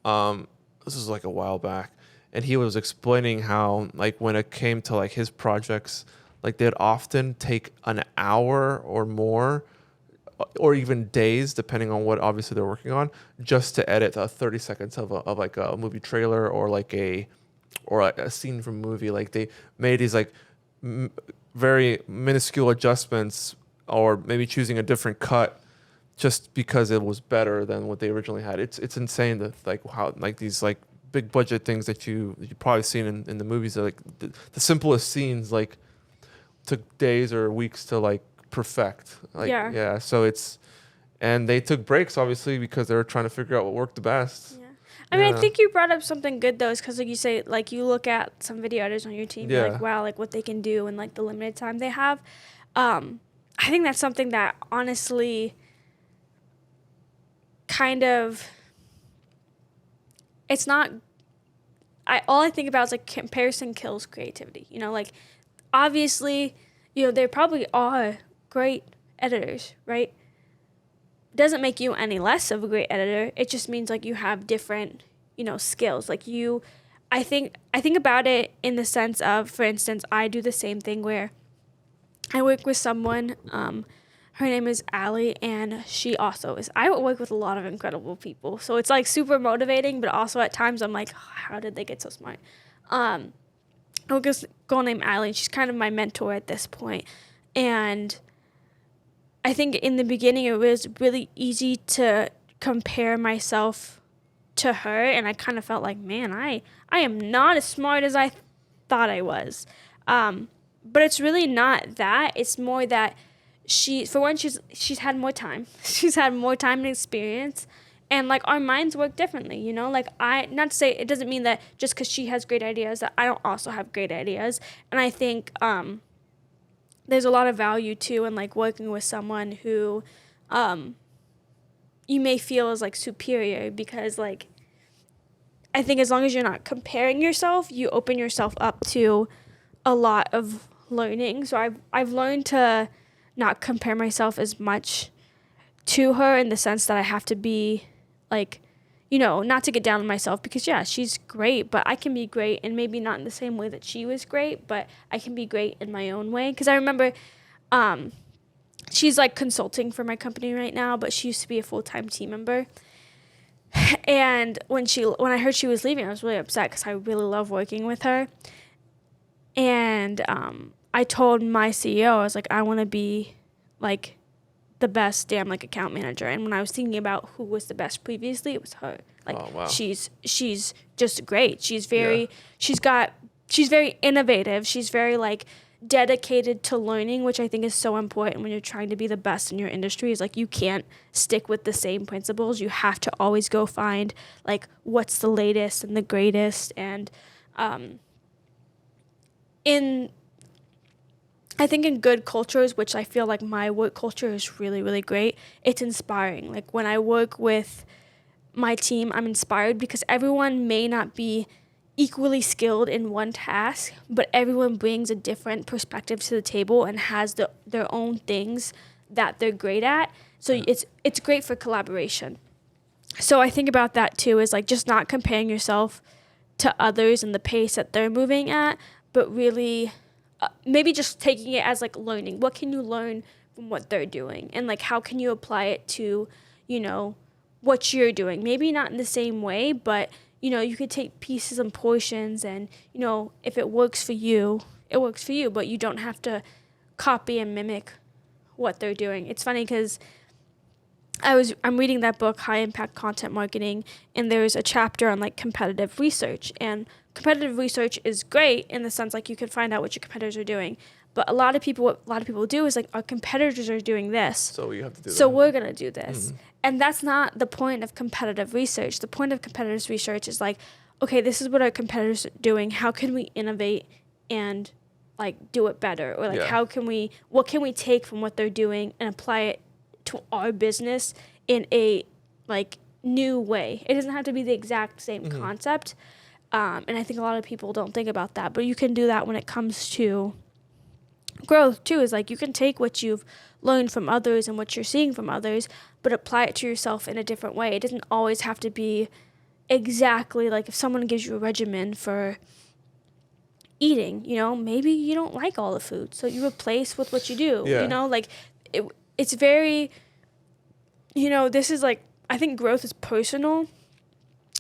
This was like a while back, and he was explaining how, like, when it came to like his projects, like they'd often take an hour or more, or even days, depending on what obviously they're working on, just to edit 30 seconds of like a movie trailer or like a scene from a movie. Like they made these like very minuscule adjustments, or maybe choosing a different cut just because it was better than what they originally had. It's insane that like how like these like big budget things that you've probably seen in the movies are like the simplest scenes like took days or weeks to like perfect. Like yeah. So and they took breaks obviously because they were trying to figure out what worked the best. Yeah. I mean, I think you brought up something good though, because like you say, like you look at some video editors on your team, you're like, wow, like what they can do and like the limited time they have. I think that's something that honestly kind of, it's not, all I think about is like comparison kills creativity. You know, like obviously, you know, there probably are great editors, right? Doesn't make you any less of a great editor. It just means like you have different, you know, skills. Like I think about it in the sense of, for instance, I do the same thing where I work with someone, her name is Allie, and she also is, I work with a lot of incredible people. So it's like super motivating, but also at times I'm like, oh, how did they get so smart? I work with a girl named Allie, and she's kind of my mentor at this point. And I think in the beginning it was really easy to compare myself to her, and I kind of felt like, man, I am not as smart as I thought I was. But it's really not that. It's more that she's had more time. She's had more time and experience, and like our minds work differently, you know? Like not to say it doesn't mean that just because she has great ideas that I don't also have great ideas. And I think there's a lot of value too in like working with someone who you may feel is like superior, because like I think as long as you're not comparing yourself, you open yourself up to a lot of learning. So I've learned to not compare myself as much to her, in the sense that I have to be like, you know, not to get down on myself, because yeah, she's great, but I can be great, and maybe not in the same way that she was great, but I can be great in my own way. Because I remember she's like consulting for my company right now, but she used to be a full-time team member. And when I heard she was leaving, I was really upset, because I really love working with her. And I told my CEO, I was like, I want to be like the best damn like account manager. And when I was thinking about who was the best previously, it was her. Like, oh, wow. She's just great. She's very innovative. She's very like dedicated to learning, which I think is so important when you're trying to be the best in your industry. Is like you can't stick with the same principles. You have to always go find like what's the latest and the greatest. And I think in good cultures, which I feel like my work culture is really, really great, it's inspiring. Like when I work with my team, I'm inspired because everyone may not be equally skilled in one task, but everyone brings a different perspective to the table and has their own things that they're great at. So it's great for collaboration. So I think about that too, is like just not comparing yourself to others and the pace that they're moving at, but really maybe just taking it as like learning. What can you learn from what they're doing? And like how can you apply it to, you know, what you're doing? Maybe not in the same way, but you could take pieces and portions and, if it works for you, it works for you, but you don't have to copy and mimic what they're doing. It's funny because I'm reading that book, High Impact Content Marketing, and there's a chapter on like competitive research. And competitive research is great in the sense like you can find out what your competitors are doing. But what a lot of people do is like, our competitors are doing this, so you have to do so that. we're gonna do this. And that's not the point of competitive research. The point of competitive research is like, okay, this is what our competitors are doing. How can we innovate and like do it better? Or like what can we take from what they're doing and apply it to our business in a like new way? It doesn't have to be the exact same concept. And I think a lot of people don't think about that, but you can do that when it comes to growth too. Is like you can take what you've learned from others and what you're seeing from others, but apply it to yourself in a different way. It doesn't always have to be exactly like if someone gives you a regimen for eating, maybe you don't like all the food, so you replace with what you do. Like it's very, this is like, I think growth is personal,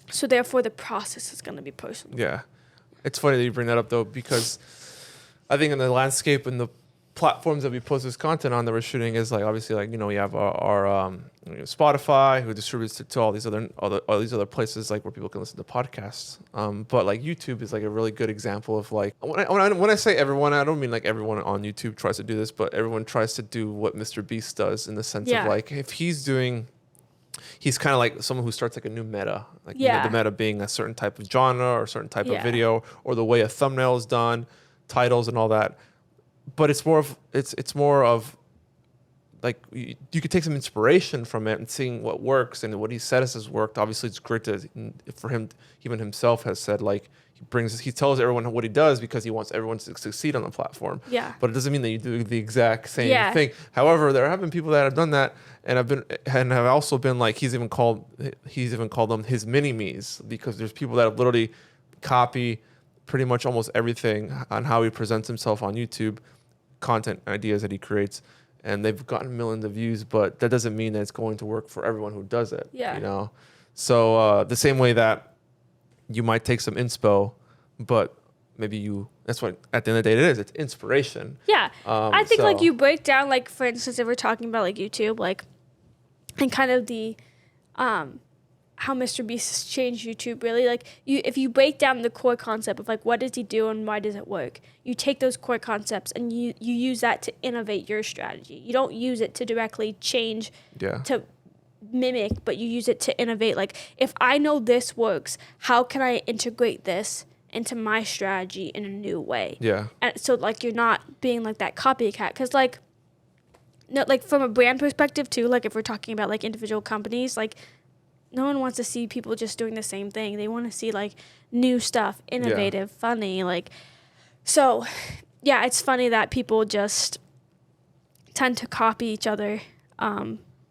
so therefore the process is going to be personal. Yeah. It's funny that you bring that up though, because I think in the landscape and the platforms that we post this content on that we're shooting is like, obviously like, we have our Spotify, who distributes to all these other places like where people can listen to podcasts. But like YouTube is like a really good example of like, when I say everyone, I don't mean like everyone on YouTube tries to do this, but everyone tries to do what Mr. Beast does, in the sense of like, if he's kind of like someone who starts like a new meta, like the meta being a certain type of genre or a certain type of video, or the way a thumbnail is done, titles and all that. But it's more of like you could take some inspiration from it and seeing what works, and what he said has worked. Obviously, it's great for him. Even himself has said like he tells everyone what he does because he wants everyone to succeed on the platform. Yeah. But it doesn't mean that you do the exact same thing. However, there have been people that have done that, and have also been like he's even called them his mini me's, because there's people that have literally copy pretty much almost everything on how he presents himself on YouTube, content ideas that he creates, and they've gotten millions of views, but that doesn't mean that it's going to work for everyone who does it. So the same way that you might take some inspo, but maybe that's what at the end of the day it's inspiration. I think like you break down, like for instance, if we're talking about like YouTube, like, and kind of the how Mr. Beast has changed YouTube, really. Like, if you break down the core concept of, like, what does he do and why does it work, you take those core concepts and you use that to innovate your strategy. You don't use it to directly change, to mimic, but you use it to innovate. Like, if I know this works, how can I integrate this into my strategy in a new way? And so, like, you're not being, like, that copycat. Because, like, no, like, from a brand perspective, too, like, if we're talking about, like, individual companies, like, no one wants to see people just doing the same thing. They want to see, like, new stuff, innovative, funny. Like, so, yeah, it's funny that people just tend to copy each other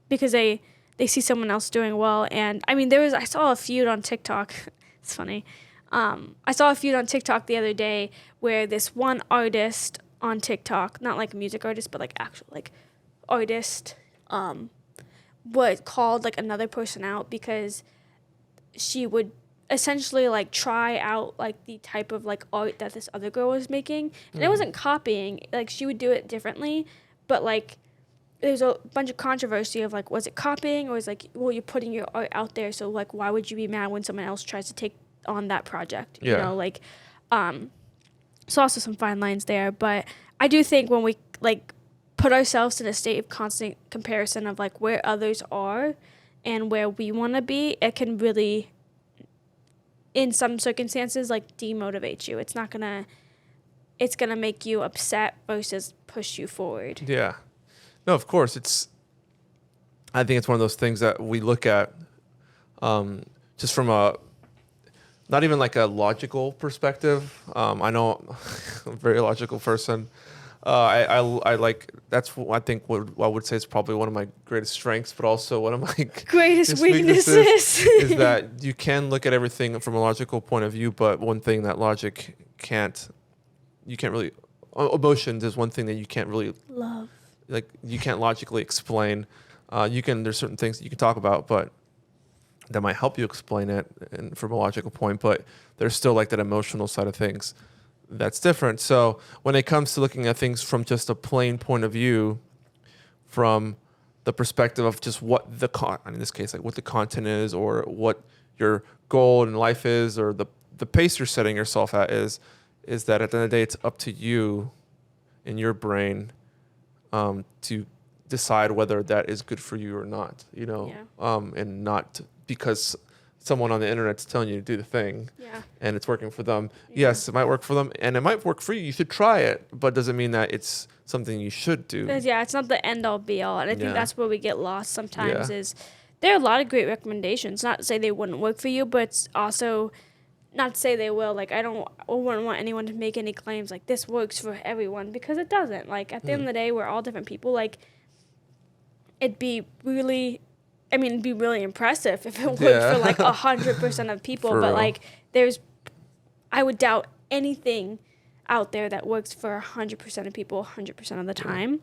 because they see someone else doing well. And, I mean, I saw a feud on TikTok. It's funny. I saw a feud on TikTok the other day where this one artist on TikTok, not like a music artist, but, like, actual, like, artist, what called like another person out because she would essentially like try out like the type of like art that this other girl was making, and it wasn't copying, like she would do it differently, but like there's a bunch of controversy of like, was it copying, or was like, well, you're putting your art out there, so like why would you be mad when someone else tries to take on that project? You know, like so also some fine lines there, but I do think when we like put ourselves in a state of constant comparison of like where others are and where we want to be, it can really, in some circumstances, like demotivate you. It's gonna make you upset versus push you forward. Yeah. No, of course. I think it's one of those things that we look at just from not even like a logical perspective. I know I'm a very logical person. I like, that's what I think what I would say is probably one of my greatest strengths, but also one of my greatest weaknesses is that you can look at everything from a logical point of view, but one thing that logic you can't really, emotions is one thing that you can't really love. Like you can't logically explain. There's certain things that you can talk about, but that might help you explain it and from a logical point, but there's still like that emotional side of things that's different. So when it comes to looking at things from just a plain point of view, from the perspective of just what in this case, like what the content is or what your goal in life is or the pace you're setting yourself at is that at the end of the day, it's up to you in your brain to decide whether that is good for you or not, and not because someone on the internet's telling you to do the thing and it's working for them. Yeah. Yes, it might work for them and it might work for you. You should try it, but doesn't mean that it's something you should do. It's not the end all be all. And I think that's where we get lost sometimes is there are a lot of great recommendations. Not to say they wouldn't work for you, but it's also not to say they will. Like, I wouldn't want anyone to make any claims like this works for everyone because it doesn't. Like, at the end of the day, we're all different people. Like, it'd be really impressive if it worked for like 100% of people. For but real. like, I would doubt anything out there that works for 100% of people 100% of the time.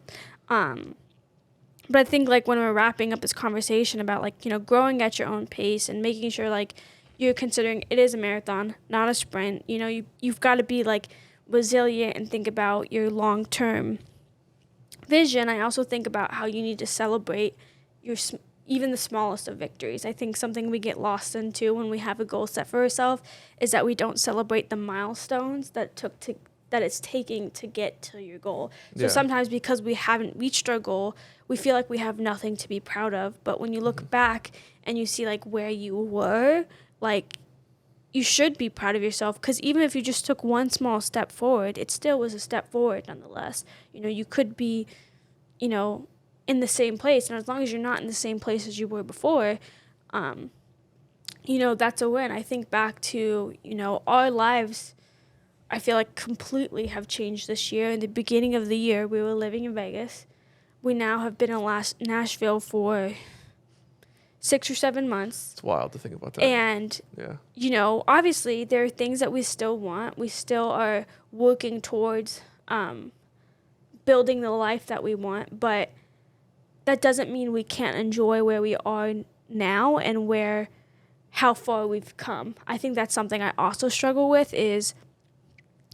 But I think like when we're wrapping up this conversation about like, growing at your own pace and making sure like you're considering it is a marathon, not a sprint. You've got to be like resilient and think about your long-term vision. I also think about how you need to celebrate even the smallest of victories. I think something we get lost into when we have a goal set for ourselves is that we don't celebrate the milestones that it's taking to get to your goal. So sometimes because we haven't reached our goal, we feel like we have nothing to be proud of. But when you look back and you see like where you were, like you should be proud of yourself, because even if you just took one small step forward, it still was a step forward nonetheless. You could be, in the same place, and as long as you're not in the same place as you were before, that's a win. I think back to, our lives, I feel like completely have changed this year. In the beginning of the year, we were living in Vegas. We now have been in Nashville for 6 or 7 months. It's wild to think about that. And, obviously there are things that we still want. We still are working towards building the life that we want, but that doesn't mean we can't enjoy where we are now and how far we've come. I think that's something I also struggle with is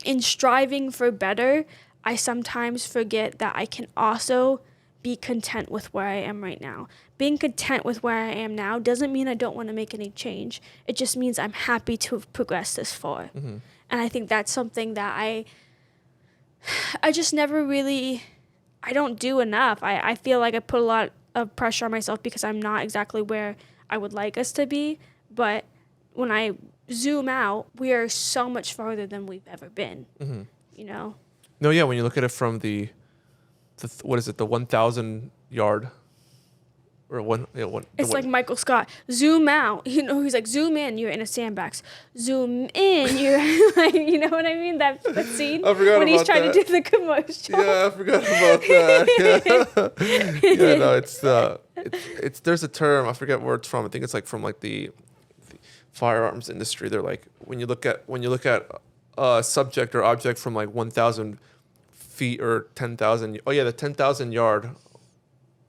in striving for better, I sometimes forget that I can also be content with where I am right now. Being content with where I am now doesn't mean I don't want to make any change. It just means I'm happy to have progressed this far. Mm-hmm. And I think that's something that I just never really, I don't do enough. I feel like I put a lot of pressure on myself because I'm not exactly where I would like us to be. But when I zoom out, we are so much farther than we've ever been, No, yeah, when you look at it from the 1,000 yard or one. It's like Michael Scott. Zoom out. He's like, zoom in, you're in a sandbox. Zoom in, you're like, you know what I mean? That scene I forgot when he's trying that. to do the commercial. Yeah, I forgot about that. Yeah, no, it's there's a term, I forget where it's from. I think it's like from like the firearms industry. They're like when you look at a subject or object from like 1,000 feet or 10,000. Oh yeah, the 10,000 yard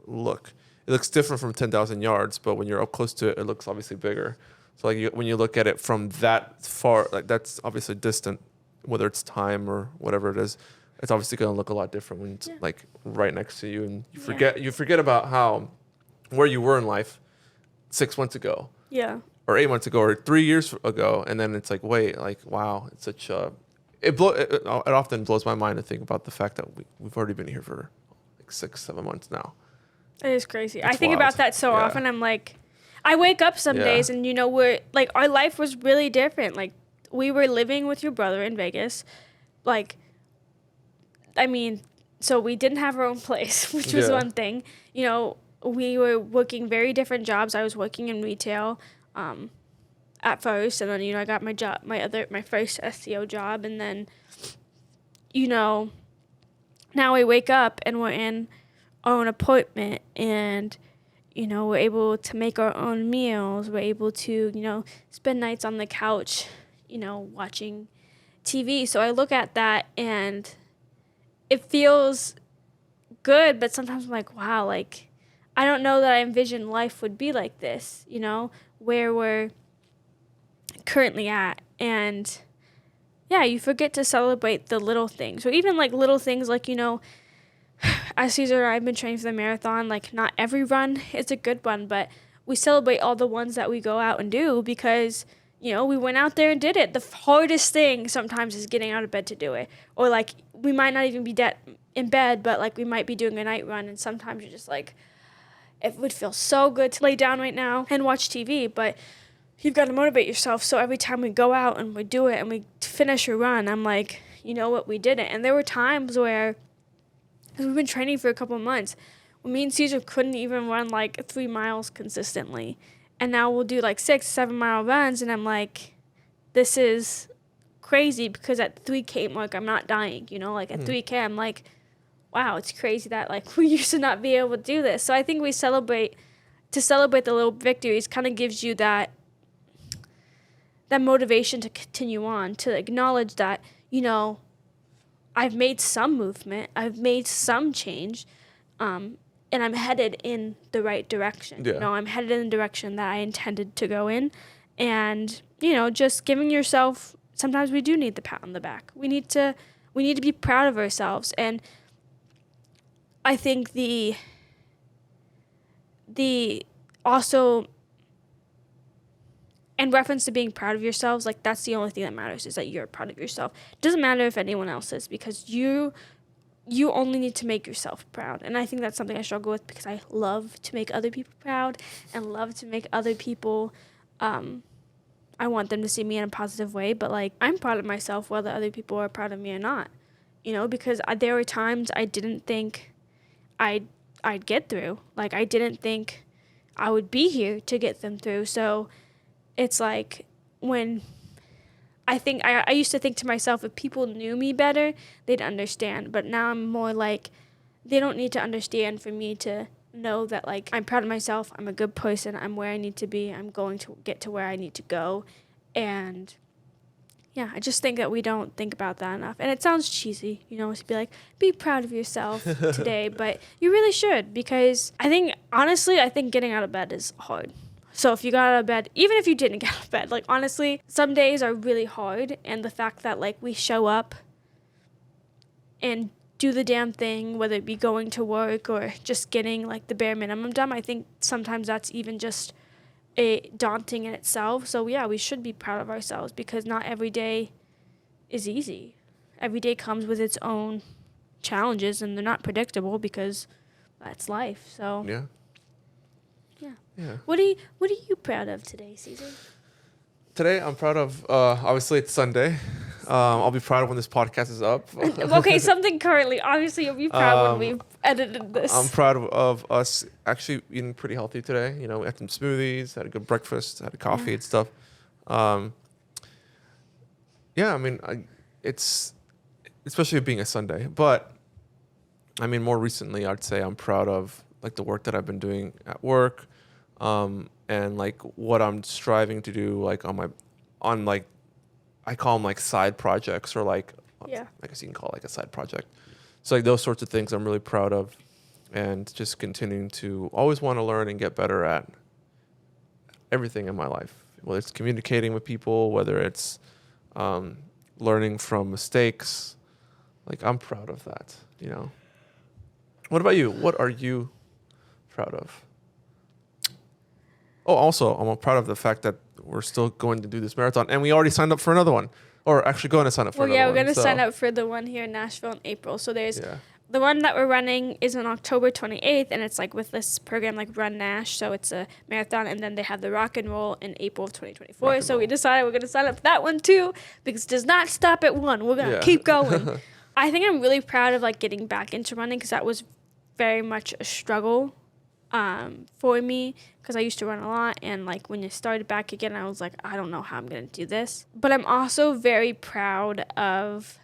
look. It looks different from 10,000 yards, but when you're up close to it, it looks obviously bigger. So like when you look at it from that far, like that's obviously distant, whether it's time or whatever it is. It's obviously going to look a lot different when it's like right next to you, and you forget about where you were in life 6 months ago. Yeah. Or 8 months ago, or 3 years ago, and then it's like, wait, like wow, it's such a. It often blows my mind to think about the fact that we've already been here for like 6-7 months now. It is crazy. It's I think wild. about that so often. I'm like, I wake up some days and we're like, our life was really different. Like we were living with your brother in Vegas. Like, I mean, so we didn't have our own place, which was one thing. We were working very different jobs. I was working in retail at first, and then I got my first SEO job, and then now we wake up and we're in our own apartment, and we're able to make our own meals. We're able to spend nights on the couch watching TV. So I look at that and it feels good, but sometimes I'm like, wow, like I don't know that I envisioned life would be like this, you know, where we're currently at. And yeah, you forget to celebrate the little things, or even like little things like, you know, as Cesar and I have been training for the marathon, like not every run is a good one, but we celebrate all the ones that we go out and do because, you know, we went out there and did it. The hardest thing sometimes is getting out of bed to do it. Or like we might not even be in bed, but like we might be doing a night run, and sometimes you're just like, it would feel so good to lay down right now and watch TV, but you've got to motivate yourself. So every time we go out and we do it and we finish a run, I'm like, you know what, we did it. And there were times where, because we've been training for a couple of months, me and Cesar couldn't even run like 3 miles consistently. And now we'll do like 6-7 mile runs, and I'm like, this is crazy, because at 3K mark, I'm not dying, you know, like at 3K, I'm like, wow, it's crazy that like we used to not be able to do this. So I think to celebrate the little victories kind of gives you that motivation to continue on, to acknowledge that, you know, I've made some movement, I've made some change, and I'm headed in the right direction. Yeah. You know, I'm headed in the direction that I intended to go in. And, you know, just giving yourself, sometimes we do need the pat on the back. We need to be proud of ourselves. And I think the also, in reference to being proud of yourselves, like that's the only thing that matters, is that you're proud of yourself. It doesn't matter if anyone else is, because you only need to make yourself proud. And I think that's something I struggle with, because I love to make other people proud and love to make other people, I want them to see me in a positive way, but like I'm proud of myself whether other people are proud of me or not, you know, because there were times I didn't think I'd get through. Like I didn't think I would be here to get them through. So it's like, when I think I used to think to myself, if people knew me better, they'd understand. But now I'm more like, they don't need to understand for me to know that like I'm proud of myself, I'm a good person, I'm where I need to be, I'm going to get to where I need to go. And yeah, I just think that we don't think about that enough. And it sounds cheesy, you know, to be like, be proud of yourself today, but you really should, because I think getting out of bed is hard. So if you got out of bed, even if you didn't get out of bed, like honestly, some days are really hard. And the fact that like we show up and do the damn thing, whether it be going to work or just getting like the bare minimum done, I think sometimes that's even just daunting in itself. So yeah, we should be proud of ourselves, because not every day is easy. Every day comes with its own challenges, and they're not predictable, because that's life. So Yeah. Yeah. What are you proud of today, Cesar? Today, I'm proud of, obviously it's Sunday. I'll be proud of when this podcast is up. Okay, something currently. Obviously, you'll be proud when we've edited this. I'm proud of us actually eating pretty healthy today. You know, we had some smoothies, had a good breakfast, had a coffee and stuff. Yeah, I mean, it's, especially being a Sunday. But, I mean, more recently, I'd say I'm proud of, like, the work that I've been doing at work. And like what I'm striving to do, like on like, I call them like side projects, or like, I guess you can call it like a side project. So like those sorts of things I'm really proud of, and just continuing to always want to learn and get better at everything in my life, whether it's communicating with people, whether it's, learning from mistakes. Like I'm proud of that, you know. What about you? What are you proud of? Oh, also, I'm proud of the fact that we're still going to do this marathon, and we already signed up for another one, or actually going to sign up for another one. We're going to sign up for the one here in Nashville in April. So there's the one that we're running is on October 28th, and it's like with this program like Run Nash, so it's a marathon, and then they have the Rock and Roll in April of 2024. So we decided we're going to sign up for that one too, because it does not stop at one. We're going to keep going. I think I'm really proud of like getting back into running, because that was very much a struggle for me, because I used to run a lot, and like when you started back again, I was like, I don't know how I'm going to do this. But I'm also very proud of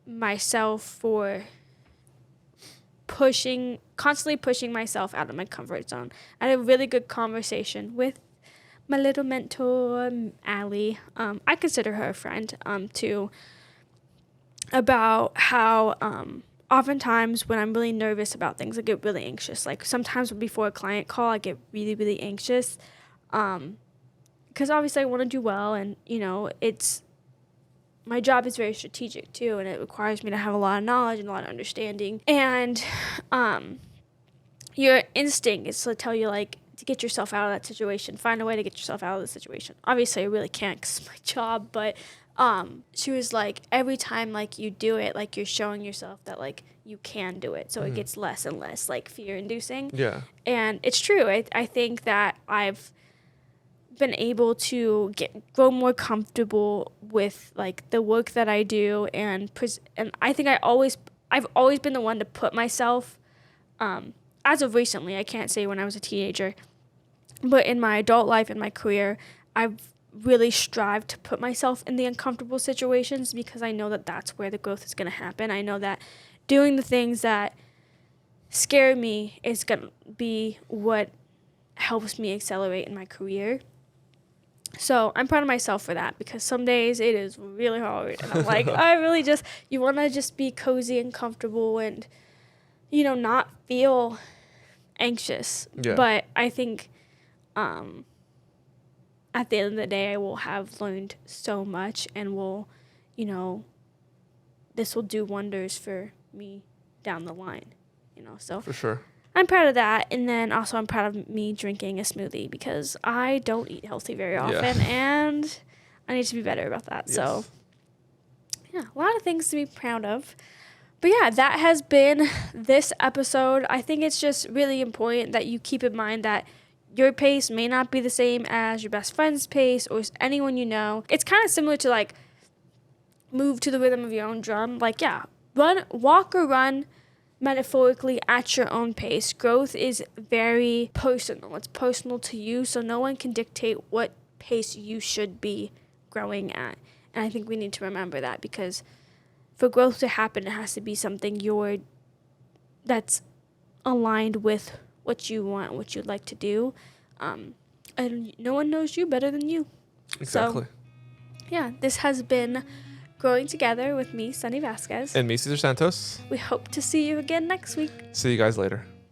myself for constantly pushing myself out of my comfort zone. I had a really good conversation with my little mentor, Allie. I consider her a friend, too, about how oftentimes when I'm really nervous about things, I get really anxious. Like sometimes before a client call, I get really, really anxious. Because obviously I want to do well, and my job is very strategic too, and it requires me to have a lot of knowledge and a lot of understanding. And your instinct is to tell you to get yourself out of that situation, find a way to get yourself out of the situation. Obviously I really can't because it's my job, but she was like, every time you do it, you're showing yourself that you can do it, so it gets less and less fear inducing. Yeah. And it's true. I think that I've been able to grow more comfortable with the work that I do, and I think I've always been the one to put myself, as of recently, I can't say when I was a teenager, but in my adult life, in my career, I've really strived to put myself in the uncomfortable situations, because I know that that's where the growth is going to happen. I know that doing the things that scare me is going to be what helps me accelerate in my career. So I'm proud of myself for that, because some days it is really hard. And I'm you want to just be cozy and comfortable and, not feel anxious. Yeah. But I think at the end of the day, I will have learned so much, and this will do wonders for me down the line, so. For sure. I'm proud of that. And then also I'm proud of me drinking a smoothie, because I don't eat healthy very often, and I need to be better about that. Yes. So yeah, a lot of things to be proud of. But yeah, that has been this episode. I think it's just really important that you keep in mind that your pace may not be the same as your best friend's pace or anyone you know. It's kind of similar to move to the rhythm of your own drum. Walk or run metaphorically at your own pace. Growth is very personal. It's personal to you, so no one can dictate what pace you should be growing at. And I think we need to remember that, because for growth to happen, it has to be something that's aligned with what you want, what you'd like to do. And no one knows you better than you. Exactly. So, yeah, this has been Growing Together with me, Sonny Vasquez. And me, Cesar Santos. We hope to see you again next week. See you guys later.